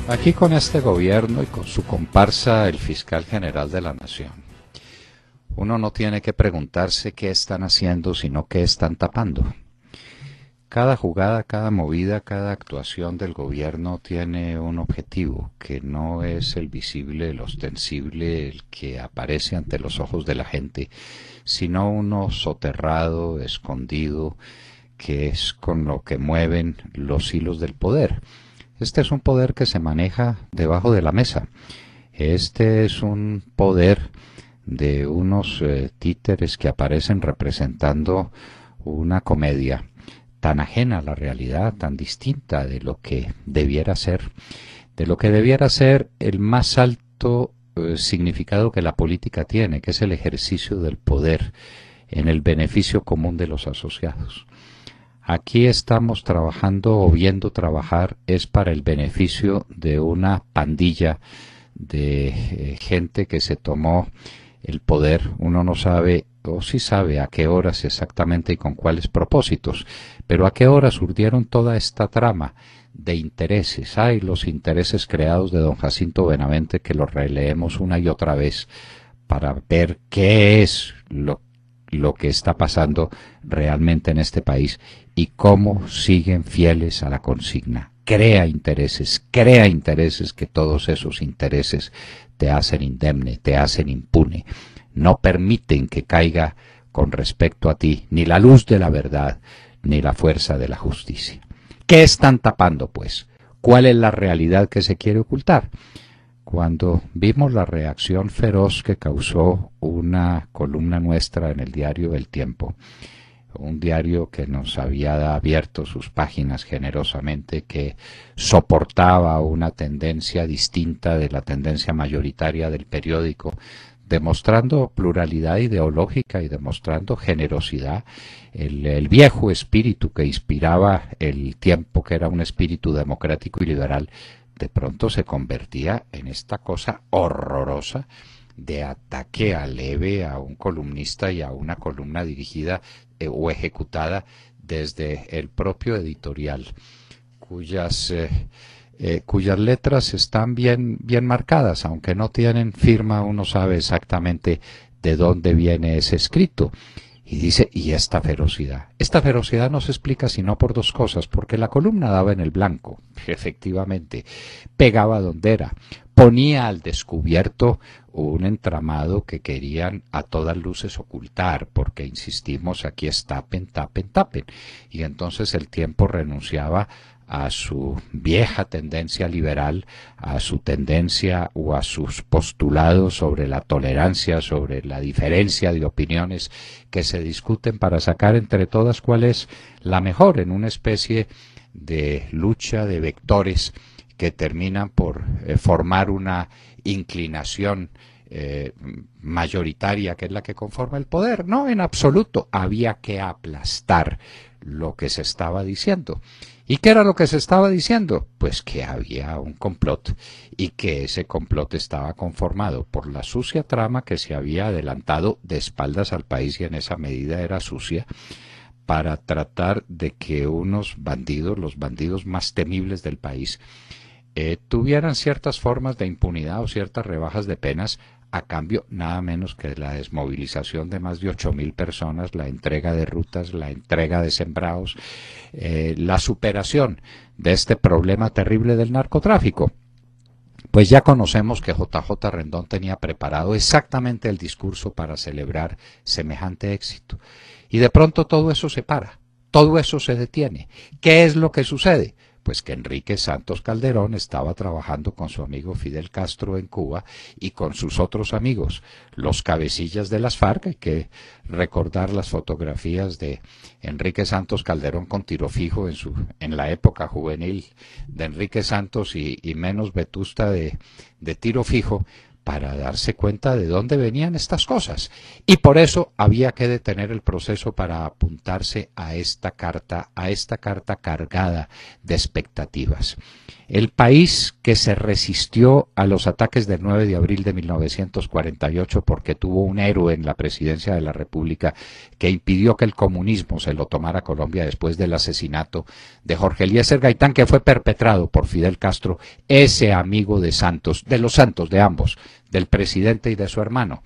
Aquí con este gobierno y con su comparsa, el fiscal general de la nación, uno no tiene que preguntarse qué están haciendo, sino qué están tapando. Cada jugada, cada movida, cada actuación del gobierno tiene un objetivo, que no es el visible, el ostensible, el que aparece ante los ojos de la gente, sino uno soterrado, escondido, que es con lo que mueven los hilos del poder. Este es un poder que se maneja debajo de la mesa. Este es un poder de unos títeres que aparecen representando una comedia tan ajena a la realidad, tan distinta de lo que debiera ser, el más alto significado que la política tiene, que es el ejercicio del poder en el beneficio común de los asociados. Aquí estamos trabajando o viendo trabajar es para el beneficio de una pandilla de gente que se tomó el poder. Uno no sabe, o sí sabe a qué horas exactamente y con cuáles propósitos, pero a qué horas urdieron toda esta trama de intereses. Hay los intereses creados de don Jacinto Benavente, que los releemos una y otra vez para ver qué es lo que está pasando realmente en este país y cómo siguen fieles a la consigna. Crea intereses que todos esos intereses te hacen indemne, te hacen impune. No permiten que caiga con respecto a ti ni la luz de la verdad ni la fuerza de la justicia. ¿Qué están tapando, pues? ¿Cuál es la realidad que se quiere ocultar? Cuando vimos la reacción feroz que causó una columna nuestra en el diario El Tiempo, un diario que nos había abierto sus páginas generosamente, que soportaba una tendencia distinta de la tendencia mayoritaria del periódico, demostrando pluralidad ideológica y demostrando generosidad, el viejo espíritu que inspiraba El Tiempo, que era un espíritu democrático y liberal, de pronto se convertía en esta cosa horrorosa de ataque leve a un columnista y a una columna dirigida o ejecutada desde el propio editorial, cuyas letras están bien marcadas, aunque no tienen firma. Uno sabe exactamente de dónde viene ese escrito. Y dice, y esta ferocidad no se explica sino por dos cosas, porque la columna daba en el blanco, efectivamente, pegaba donde era, ponía al descubierto un entramado que querían a todas luces ocultar, porque insistimos, aquí es tapen, y entonces El Tiempo renunciaba a su vieja tendencia liberal, a su tendencia o a sus postulados sobre la tolerancia, sobre la diferencia de opiniones que se discuten para sacar entre todas cuál es la mejor, en una especie de lucha de vectores que terminan por formar una inclinación mayoritaria, que es la que conforma el poder. No, en absoluto, había que aplastar lo que se estaba diciendo. ¿Y qué era lo que se estaba diciendo? Pues que había un complot y que ese complot estaba conformado por la sucia trama que se había adelantado de espaldas al país, y en esa medida era sucia, para tratar de que unos bandidos, los bandidos más temibles del país, tuvieran ciertas formas de impunidad o ciertas rebajas de penas, a cambio nada menos que la desmovilización de más de 8.000 personas, la entrega de rutas, la entrega de sembrados, la superación de este problema terrible del narcotráfico. Pues ya conocemos que JJ Rendón tenía preparado exactamente el discurso para celebrar semejante éxito. Y de pronto todo eso se para, todo eso se detiene. ¿Qué es lo que sucede? Pues que Enrique Santos Calderón estaba trabajando con su amigo Fidel Castro en Cuba y con sus otros amigos, los cabecillas de las FARC. Hay que recordar las fotografías de Enrique Santos Calderón con tiro fijo en la época juvenil de Enrique Santos y menos vetusta de tiro fijo, para darse cuenta de dónde venían estas cosas. Y por eso había que detener el proceso para apuntarse a esta carta cargada de expectativas. El país que se resistió a los ataques del 9 de abril de 1948 porque tuvo un héroe en la presidencia de la República que impidió que el comunismo se lo tomara Colombia después del asesinato de Jorge Eliezer Gaitán, que fue perpetrado por Fidel Castro, ese amigo de Santos, de los Santos, de ambos, del presidente y de su hermano.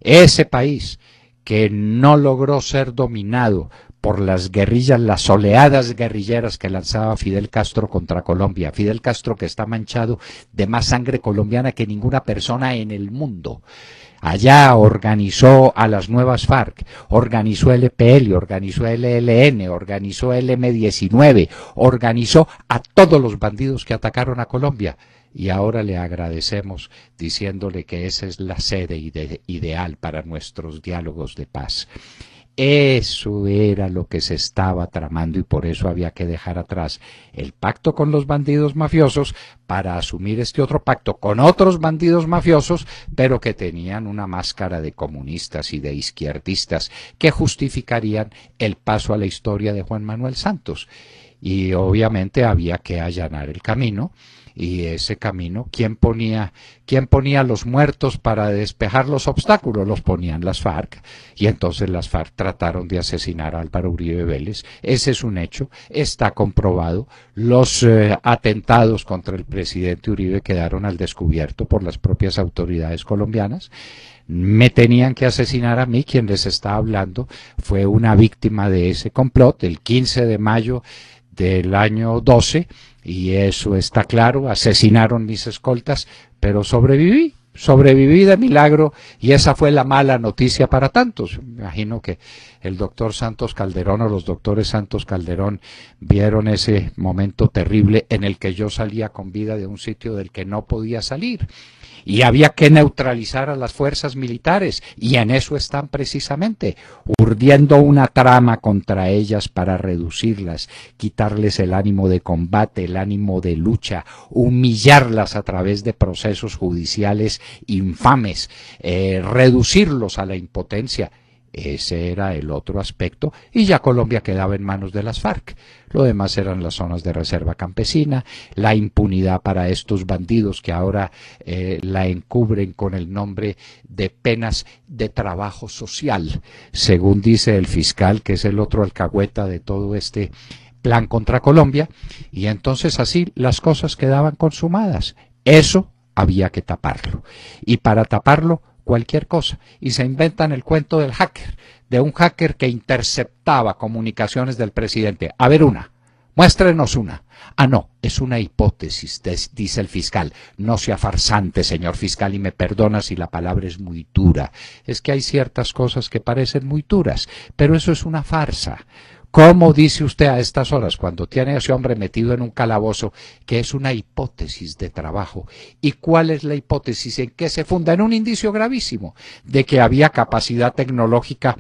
Ese país que no logró ser dominado por las guerrillas, las oleadas guerrilleras que lanzaba Fidel Castro contra Colombia. Fidel Castro, que está manchado de más sangre colombiana que ninguna persona en el mundo. Allá organizó a las nuevas FARC, organizó el EPL, organizó el ELN, organizó el M-19, organizó a todos los bandidos que atacaron a Colombia. Y ahora le agradecemos diciéndole que esa es la sede ideal para nuestros diálogos de paz. Eso era lo que se estaba tramando y por eso había que dejar atrás el pacto con los bandidos mafiosos para asumir este otro pacto con otros bandidos mafiosos, pero que tenían una máscara de comunistas y de izquierdistas que justificarían el paso a la historia de Juan Manuel Santos. Y obviamente había que allanar el camino. Y ese camino, ¿quién ponía los muertos para despejar los obstáculos? Los ponían las FARC, y entonces las FARC trataron de asesinar a Álvaro Uribe Vélez. Ese es un hecho, está comprobado. Los atentados contra el presidente Uribe quedaron al descubierto por las propias autoridades colombianas. Me tenían que asesinar a mí, quien les está hablando fue una víctima de ese complot el 15 de mayo del año 12, y eso está claro, asesinaron mis escoltas, pero sobreviví de milagro, y esa fue la mala noticia para tantos. Me imagino que el doctor Santos Calderón o los doctores Santos Calderón vieron ese momento terrible en el que yo salía con vida de un sitio del que no podía salir. Y había que neutralizar a las fuerzas militares, y en eso están precisamente, urdiendo una trama contra ellas para reducirlas, quitarles el ánimo de combate, el ánimo de lucha, humillarlas a través de procesos judiciales infames, reducirlos a la impotencia. Ese era el otro aspecto, y ya Colombia quedaba en manos de las FARC. Lo demás eran las zonas de reserva campesina, la impunidad para estos bandidos que ahora la encubren con el nombre de penas de trabajo social, según dice el fiscal, que es el otro alcahueta de todo este plan contra Colombia, y entonces así las cosas quedaban consumadas. Eso había que taparlo, y para taparlo cualquier cosa, y se inventan el cuento del hacker, de un hacker que interceptaba comunicaciones del presidente. A ver muéstrenos una. Ah, no, es una hipótesis, dice el fiscal. No sea farsante, señor fiscal, y me perdona si la palabra es muy dura. Es que hay ciertas cosas que parecen muy duras, pero eso es una farsa. ¿Cómo dice usted a estas horas, cuando tiene a ese hombre metido en un calabozo, que es una hipótesis de trabajo? ¿Y cuál es la hipótesis? ¿En qué se funda? En un indicio gravísimo de que había capacidad tecnológica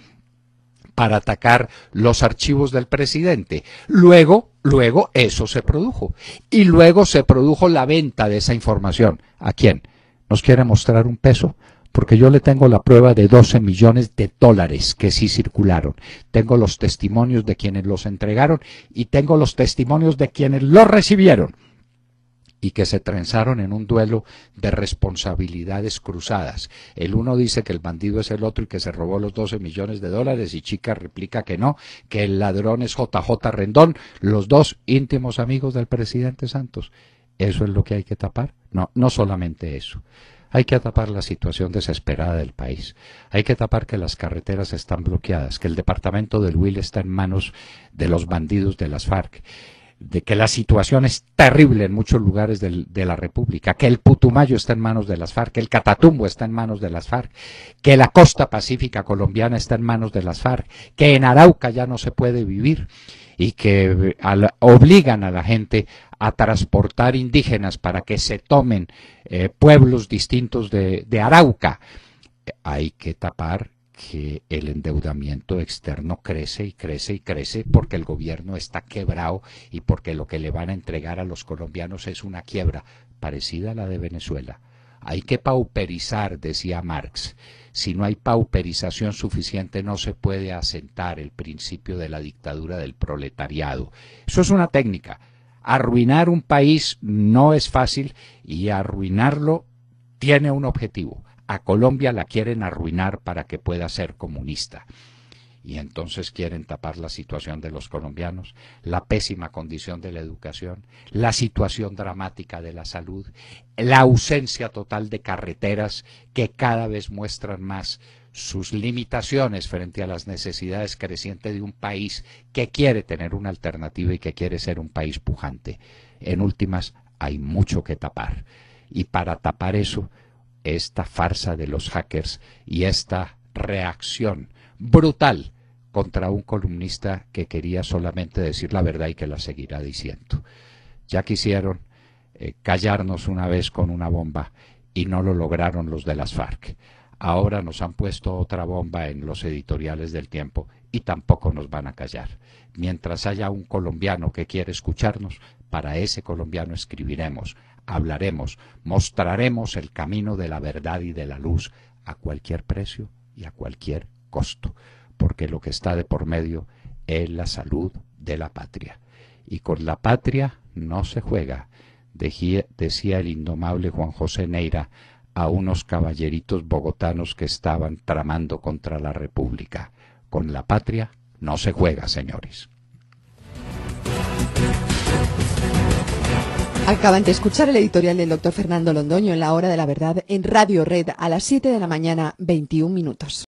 para atacar los archivos del presidente. Luego eso se produjo. Y luego se produjo la venta de esa información. ¿A quién? ¿Nos quiere mostrar un peso? Porque yo le tengo la prueba de 12 millones de dólares que sí circularon. Tengo los testimonios de quienes los entregaron y tengo los testimonios de quienes los recibieron y que se trenzaron en un duelo de responsabilidades cruzadas. El uno dice que el bandido es el otro y que se robó los 12 millones de dólares, y Chica replica que no, que el ladrón es JJ Rendón, los dos íntimos amigos del presidente Santos. ¿Eso es lo que hay que tapar? No, no solamente eso. Hay que tapar la situación desesperada del país. Hay que tapar que las carreteras están bloqueadas, que el departamento del Huila está en manos de los bandidos de las FARC, de que la situación es terrible en muchos lugares de la República, que el Putumayo está en manos de las FARC, que el Catatumbo está en manos de las FARC, que la costa pacífica colombiana está en manos de las FARC, que en Arauca ya no se puede vivir y que obligan a la gente a transportar indígenas para que se tomen pueblos distintos de Arauca. Hay que tapar que el endeudamiento externo crece y crece y crece porque el gobierno está quebrado y porque lo que le van a entregar a los colombianos es una quiebra parecida a la de Venezuela. Hay que pauperizar, decía Marx. Si no hay pauperización suficiente, no se puede asentar el principio de la dictadura del proletariado. Eso es una técnica. Arruinar un país no es fácil y arruinarlo tiene un objetivo. A Colombia la quieren arruinar para que pueda ser comunista. Y entonces quieren tapar la situación de los colombianos, la pésima condición de la educación, la situación dramática de la salud, la ausencia total de carreteras que cada vez muestran más sus limitaciones frente a las necesidades crecientes de un país que quiere tener una alternativa y que quiere ser un país pujante. En últimas, hay mucho que tapar. Y para tapar eso, esta farsa de los hackers y esta reacción brutal contra un columnista que quería solamente decir la verdad y que la seguirá diciendo. Ya quisieron callarnos una vez con una bomba y no lo lograron los de las FARC. Ahora nos han puesto otra bomba en los editoriales del Tiempo y tampoco nos van a callar. Mientras haya un colombiano que quiere escucharnos, para ese colombiano escribiremos, hablaremos, mostraremos el camino de la verdad y de la luz a cualquier precio y a cualquier costo, porque lo que está de por medio es la salud de la patria. Y con la patria no se juega, decía el indomable Juan José Neira a unos caballeritos bogotanos que estaban tramando contra la República. Con la patria no se juega, señores. Acaban de escuchar el editorial del doctor Fernando Londoño en La Hora de la Verdad en Radio Red a las 7 de la mañana, 21 minutos.